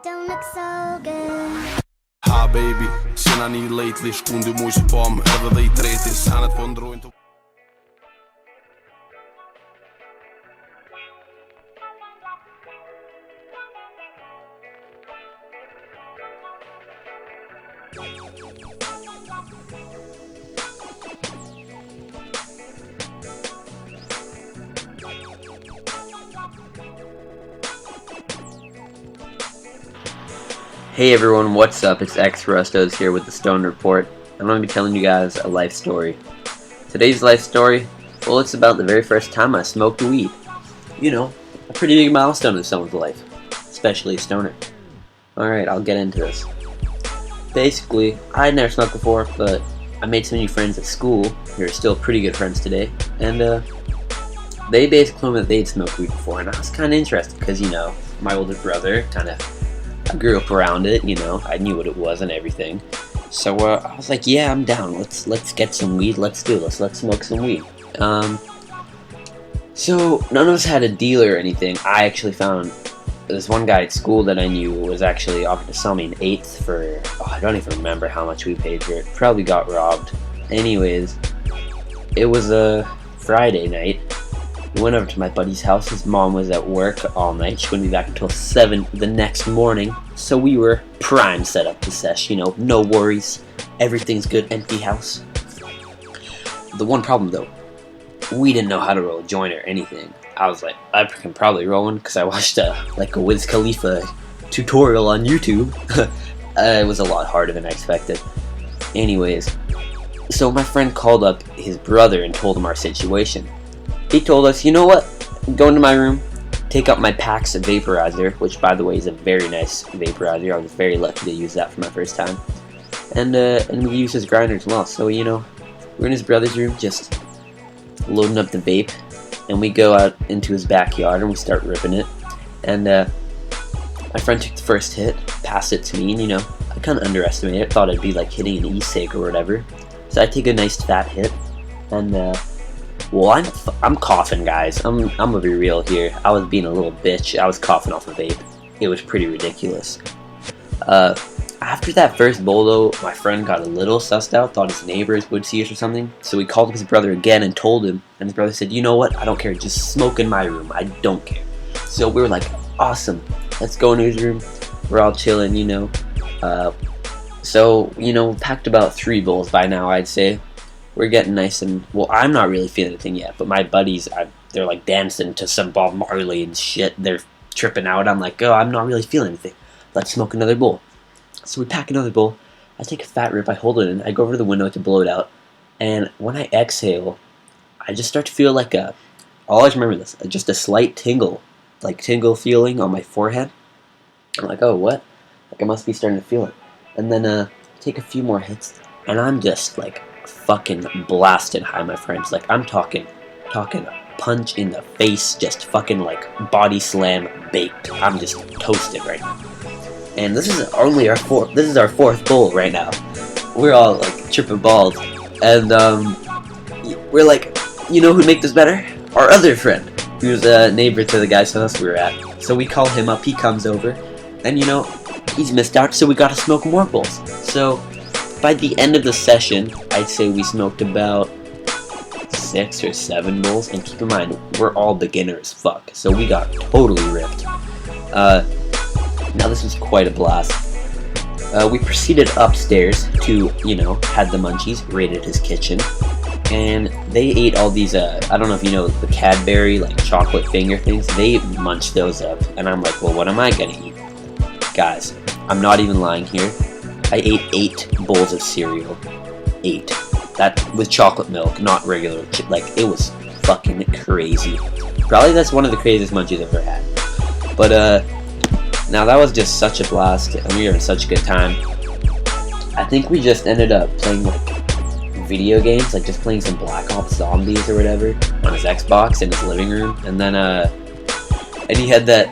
don't look so good. Ha baby, cena një lately, shkundi mu që pom, edhe dhe I treti, sanet po ndrojnë të... Hey everyone, what's up? It's X Rustos here with the Stone Report. I'm going to be telling you guys a life story. Today's life story, well, it's about the very first time I smoked weed. You know, a pretty big milestone in someone's life, especially a stoner. Alright, I'll get into this. Basically, I had never smoked before, but I made some new friends at school who are still pretty good friends today, and they basically told me that they'd smoked weed before, and I was kind of interested because, you know, my older brother I grew up around it, you know, I knew what it was and everything. So I was like, yeah, I'm down. Let's get some weed. Let's do this. Let's smoke some weed. So none of us had a deal or anything. I actually found this one guy at school that I knew was actually offered to sell me an eighth for, I don't even remember how much we paid for it. Probably got robbed. Anyways, it was a Friday night. We went over to my buddy's house. His mom was at work all night. She wouldn't be back until 7 the next morning. So we were prime set up to sesh, you know, no worries. Everything's good, empty house. The one problem though, we didn't know how to roll a joint or anything. I was like, I can probably roll one because I watched a Wiz Khalifa tutorial on YouTube. It was a lot harder than I expected. Anyways, so my friend called up his brother and told him our situation. He told us, you know what, go into my room, take out my PAX vaporizer, which by the way is a very nice vaporizer. I was very lucky to use that for my first time. And we use his grinder as well. So, you know, we're in his brother's room just loading up the vape, and we go out into his backyard and we start ripping it. And my friend took the first hit, passed it to me, and you know, I kind of underestimated it, thought it'd be like hitting an e-cig or whatever. So I take a nice fat hit, and well, I'm coughing, guys. I'm gonna be real here. I was being a little bitch. I was coughing off a vape. It was pretty ridiculous. After that first bowl, though, my friend got a little sussed out. Thought his neighbors would see us or something. So we called up his brother again and told him. And his brother said, "You know what? I don't care. Just smoke in my room. I don't care." So we were like, "Awesome. Let's go into his room." We're all chilling, you know. So you know, packed about 3 bowls by now, I'd say. We're getting nice and, well, I'm not really feeling anything yet, but my buddies, they're like dancing to some Bob Marley and shit. They're tripping out. I'm like, oh, I'm not really feeling anything. Let's smoke another bowl. So we pack another bowl. I take a fat rip. I hold it in. I go over to the window to blow it out. And when I exhale, I just start to feel like I'll always remember this, just a slight tingle, like tingle feeling on my forehead. I'm like, oh, what? Like I must be starting to feel it. And then take a few more hits, and I'm just like fucking blasted high, my friends. Like I'm talking punch in the face, just fucking like body slam baked. I'm just toasted right now. And this is only our fourth bowl right now. We're all like tripping balls, and we're like, you know who'd make this better? Our other friend, who's a neighbor to the guy's house we were at. So we call him up. He comes over, and you know, he's missed out. So we gotta smoke more bowls. So by the end of the session, I'd say we smoked about 6 or 7 bowls, and keep in mind, we're all beginner as fuck, so we got totally ripped. Now this was quite a blast. We proceeded upstairs to, you know, had the munchies, raided his kitchen, and they ate all these, I don't know if you know the Cadbury, like chocolate finger things, they munched those up, and I'm like, well, what am I gonna eat? Guys, I'm not even lying here. I ate 8 bowls of cereal. 8. That with chocolate milk, not regular. Like, it was fucking crazy. Probably that's one of the craziest munchies I've ever had. But, now that was just such a blast, and we were having such a good time. I think we just ended up playing, like, video games, like just playing some Black Ops Zombies or whatever on his Xbox in his living room. And then, and he had that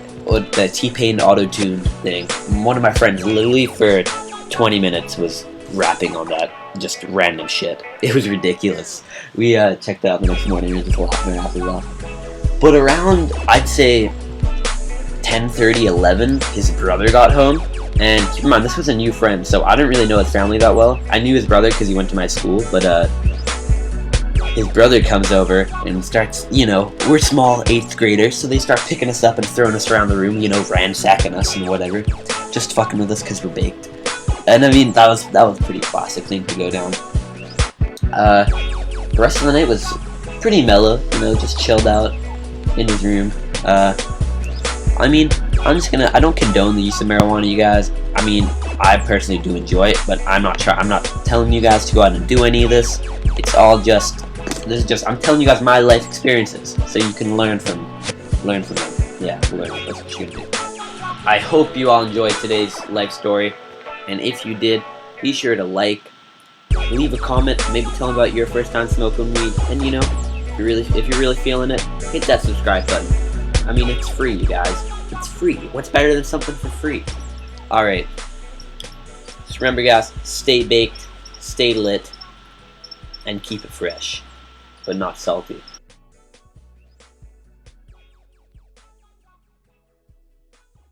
T-Pain auto-tune thing. One of my friends literally for 20 minutes was rapping on that, just random shit. It was ridiculous. We checked that out the next morning, it was just laughing our asses off. But around, I'd say 10:30, 11, his brother got home. And keep in mind, this was a new friend, so I didn't really know his family that well. I knew his brother because he went to my school, but his brother comes over and starts, we're small 8th graders, so they start picking us up and throwing us around the room, ransacking us and whatever, just fucking with us because we're baked. And I mean, that was a pretty classic thing to go down. The rest of the night was pretty mellow, just chilled out in his room. I mean, I don't condone the use of marijuana, you guys. I mean, I personally do enjoy it, but I'm not telling you guys to go out and do any of this. It's all I'm telling you guys my life experiences, so you can learn from them. Yeah, learn. That's what you do. I hope you all enjoyed today's life story, and if you did, be sure to like, leave a comment, maybe tell them about your first time smoking weed, and if you're really feeling it, hit that subscribe button. I mean, it's free, you guys. It's free. What's better than something for free? Alright. Just remember, guys, stay baked, stay lit, and keep it fresh, but not salty.